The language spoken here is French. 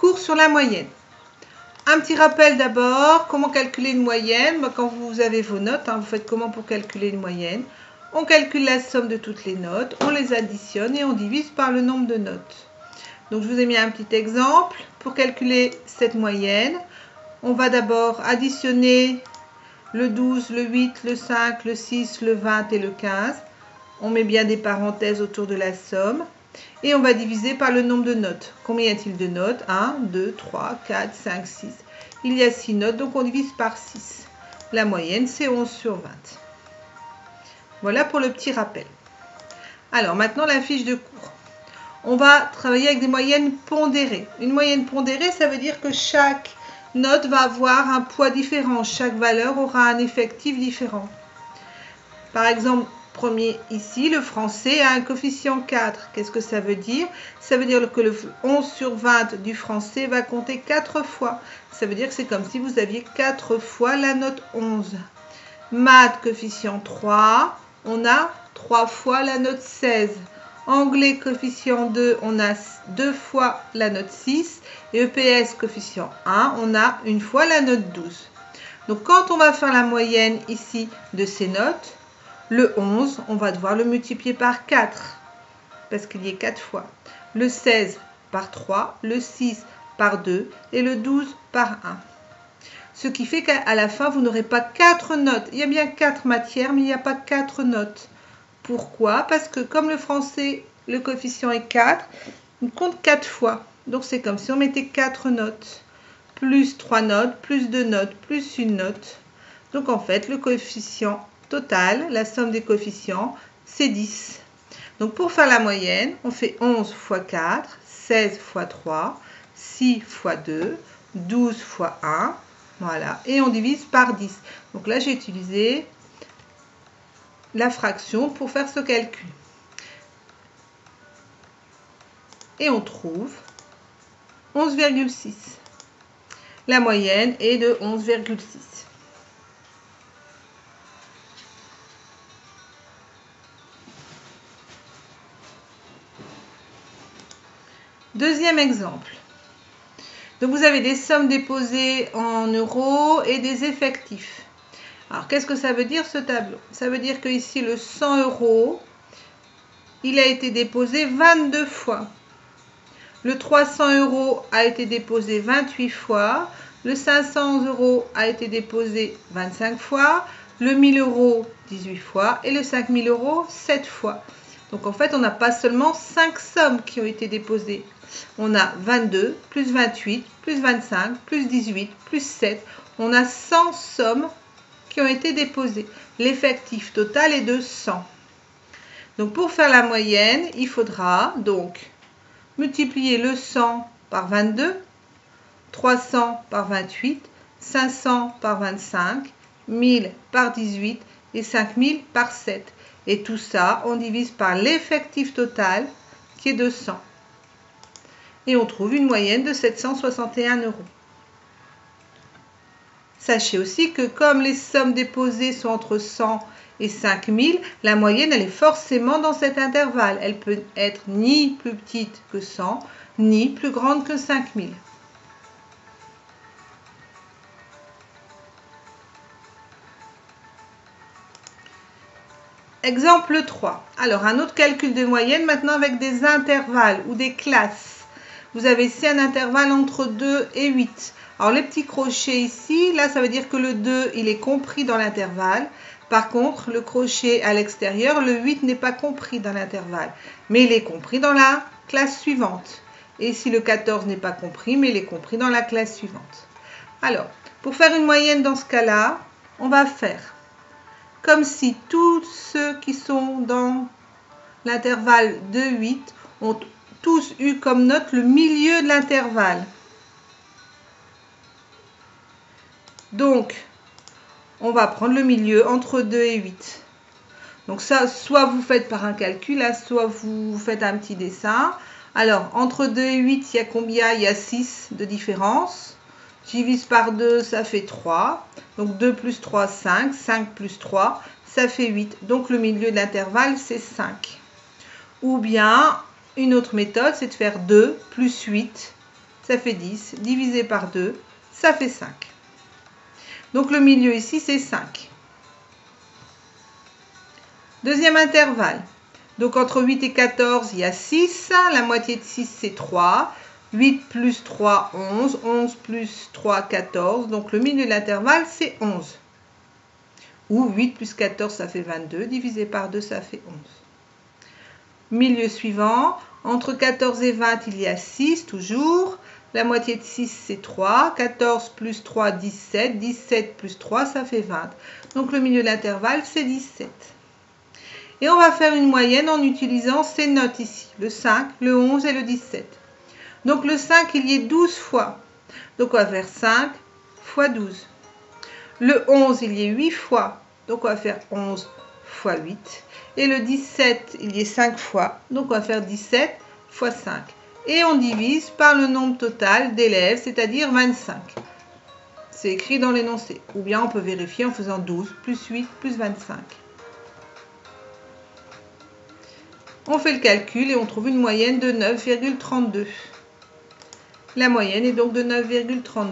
cours sur la moyenne. Un petit rappel d'abord, comment calculer une moyenne? Quand vous avez vos notes, vous faites comment pour calculer une moyenne? On calcule la somme de toutes les notes, on les additionne et on divise par le nombre de notes. Donc je vous ai mis un petit exemple. Pour calculer cette moyenne, on va d'abord additionner le 12, le 8, le 5, le 6, le 20 et le 15. On met bien des parenthèses autour de la somme. Et on va diviser par le nombre de notes. Combien y a-t-il de notes? 1, 2, 3, 4, 5, 6. Il y a 6 notes, donc on divise par 6. La moyenne, c'est 11 sur 20. Voilà pour le petit rappel. Alors, maintenant, la fiche de cours. On va travailler avec des moyennes pondérées. Une moyenne pondérée, ça veut dire que chaque note va avoir un poids différent. Chaque valeur aura un effectif différent. Par exemple, premier ici, le français a un coefficient 4. Qu'est-ce que ça veut dire? Ça veut dire que le 11 sur 20 du français va compter 4 fois. Ça veut dire que c'est comme si vous aviez 4 fois la note 11. Maths, coefficient 3, on a 3 fois la note 16. Anglais, coefficient 2, on a 2 fois la note 6. Et EPS, coefficient 1, on a une fois la note 12. Donc quand on va faire la moyenne ici de ces notes, le 11, on va devoir le multiplier par 4, parce qu'il y a 4 fois. Le 16 par 3, le 6 par 2 et le 12 par 1. Ce qui fait qu'à la fin, vous n'aurez pas 4 notes. Il y a bien 4 matières, mais il n'y a pas 4 notes. Pourquoi? Parce que comme le français, le coefficient est 4, on compte 4 fois. Donc c'est comme si on mettait 4 notes, plus 3 notes, plus 2 notes, plus une note. Donc en fait, le coefficient total, la somme des coefficients, c'est 10. Donc pour faire la moyenne, on fait 11 fois 4, 16 fois 3, 6 fois 2, 12 fois 1, voilà, et on divise par 10. Donc là, j'ai utilisé la fraction pour faire ce calcul. Et on trouve 11,6. La moyenne est de 11,6. Deuxième exemple. Donc vous avez des sommes déposées en euros et des effectifs. Alors qu'est-ce que ça veut dire ce tableau? Ça veut dire que ici le 100 euros, il a été déposé 22 fois. Le 300 euros a été déposé 28 fois. Le 500 euros a été déposé 25 fois. Le 1000 euros 18 fois et le 5000 euros 7 fois. Donc en fait, on n'a pas seulement 5 sommes qui ont été déposées. On a 22, plus 28, plus 25, plus 18, plus 7. On a 100 sommes qui ont été déposées. L'effectif total est de 100. Donc pour faire la moyenne, il faudra donc multiplier le 100 par 22, 300 par 28, 500 par 25, 1000 par 18 et 5000 par 7. Et tout ça, on divise par l'effectif total qui est de 100. Et on trouve une moyenne de 761 euros. Sachez aussi que comme les sommes déposées sont entre 100 et 5000, la moyenne elle est forcément dans cet intervalle. Elle peut être ni plus petite que 100, ni plus grande que 5000. Exemple 3. Alors un autre calcul de moyenne maintenant avec des intervalles ou des classes. Vous avez ici un intervalle entre 2 et 8. Alors les petits crochets ici, là ça veut dire que le 2 il est compris dans l'intervalle. Par contre le crochet à l'extérieur, le 8 n'est pas compris dans l'intervalle. Mais il est compris dans la classe suivante. Et ici le 14 n'est pas compris, mais il est compris dans la classe suivante. Alors, pour faire une moyenne dans ce cas-là, on va faire comme si tous ceux qui sont dans l'intervalle de 8 ont tous eu comme note le milieu de l'intervalle. Donc, on va prendre le milieu entre 2 et 8. Donc ça, soit vous faites par un calcul, là, soit vous faites un petit dessin. Alors, entre 2 et 8, il y a combien? Il y a 6 de différence. Je divise par 2, ça fait 3. Donc 2 plus 3, 5. 5 plus 3, ça fait 8. Donc le milieu de l'intervalle, c'est 5. Ou bien, une autre méthode, c'est de faire 2 plus 8 ça fait 10. Divisé par 2, ça fait 5. Donc le milieu ici, c'est 5. Deuxième intervalle. Donc entre 8 et 14, il y a 6. La moitié de 6, c'est 3. 8 plus 3, 11. 11 plus 3, 14. Donc le milieu de l'intervalle, c'est 11. Ou 8 plus 14, ça fait 22. Divisé par 2, ça fait 11. Milieu suivant. Entre 14 et 20, il y a 6, toujours. La moitié de 6, c'est 3. 14 plus 3, 17. 17 plus 3, ça fait 20. Donc le milieu de l'intervalle, c'est 17. Et on va faire une moyenne en utilisant ces notes ici. Le 5, le 11 et le 17. Donc le 5, il y est 12 fois. Donc on va faire 5 fois 12. Le 11, il y est 8 fois. Donc on va faire 11 fois 8. Et le 17, il y est 5 fois. Donc on va faire 17 fois 5. Et on divise par le nombre total d'élèves, c'est-à-dire 25. C'est écrit dans l'énoncé. Ou bien on peut vérifier en faisant 12 plus 8 plus 25. On fait le calcul et on trouve une moyenne de 9,32. La moyenne est donc de 9,32.